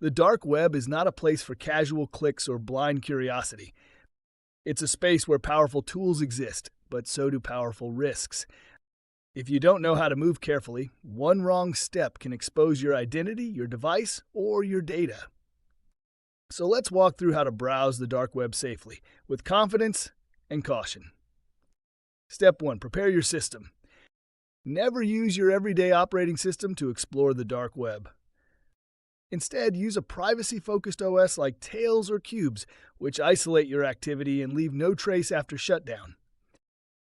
The dark web is not a place for casual clicks or blind curiosity. It's a space where powerful tools exist, but so do powerful risks. If you don't know how to move carefully, one wrong step can expose your identity, your device, or your data. So let's walk through how to browse the dark web safely, with confidence and caution. Step 1. Prepare your system. Never use your everyday operating system to explore the dark web. Instead, use a privacy-focused OS like Tails or Cubes, which isolate your activity and leave no trace after shutdown.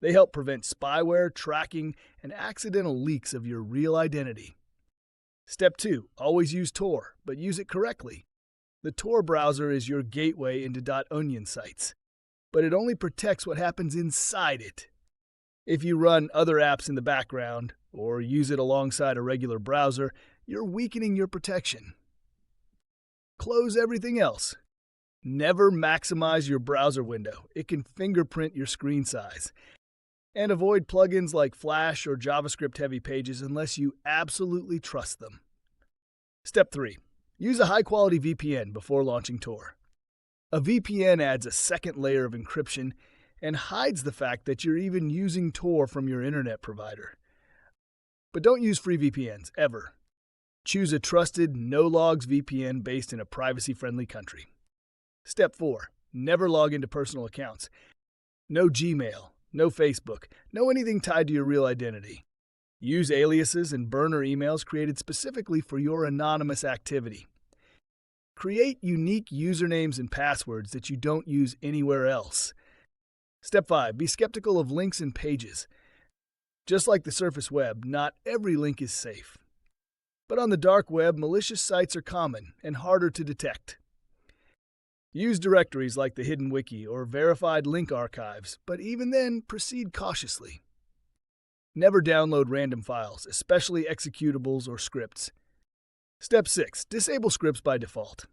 They help prevent spyware, tracking, and accidental leaks of your real identity. Step 2. Always use Tor, but use it correctly. The Tor browser is your gateway into .onion sites, but it only protects what happens inside it. If you run other apps in the background, or use it alongside a regular browser, you're weakening your protection. Close everything else. Never maximize your browser window. It can fingerprint your screen size. And avoid plugins like Flash or JavaScript-heavy pages unless you absolutely trust them. Step 3. Use a high-quality VPN before launching Tor. A VPN adds a second layer of encryption and hides the fact that you're even using Tor from your internet provider. But don't use free VPNs, ever. Choose a trusted, no-logs VPN based in a privacy-friendly country. Step 4. Never log into personal accounts. No Gmail, no Facebook, no anything tied to your real identity. Use aliases and burner emails created specifically for your anonymous activity. Create unique usernames and passwords that you don't use anywhere else. Step 5. Be skeptical of links and pages. Just like the surface web, not every link is safe. But on the dark web, malicious sites are common and harder to detect. Use directories like the Hidden Wiki or verified link archives, but even then, proceed cautiously. Never download random files, especially executables or scripts. Step 6. Disable scripts by default.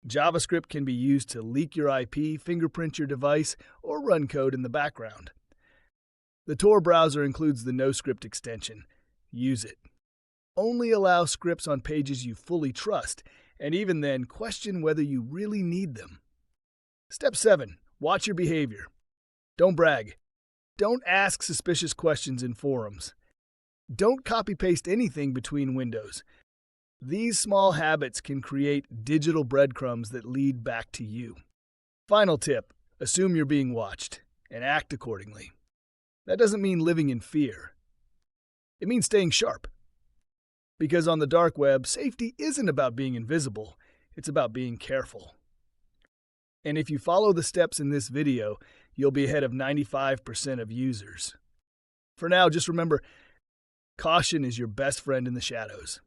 JavaScript can be used to leak your IP, fingerprint your device, or run code in the background. The Tor browser includes the NoScript extension. Use it. Only allow scripts on pages you fully trust, and even then, question whether you really need them. Step 7. Watch your behavior. Don't brag. Don't ask suspicious questions in forums. Don't copy-paste anything between windows. These small habits can create digital breadcrumbs that lead back to you. Final tip. Assume you're being watched, and act accordingly. That doesn't mean living in fear. It means staying sharp. Because on the dark web, safety isn't about being invisible, it's about being careful. And if you follow the steps in this video, you'll be ahead of 95% of users. For now, just remember, caution is your best friend in the shadows.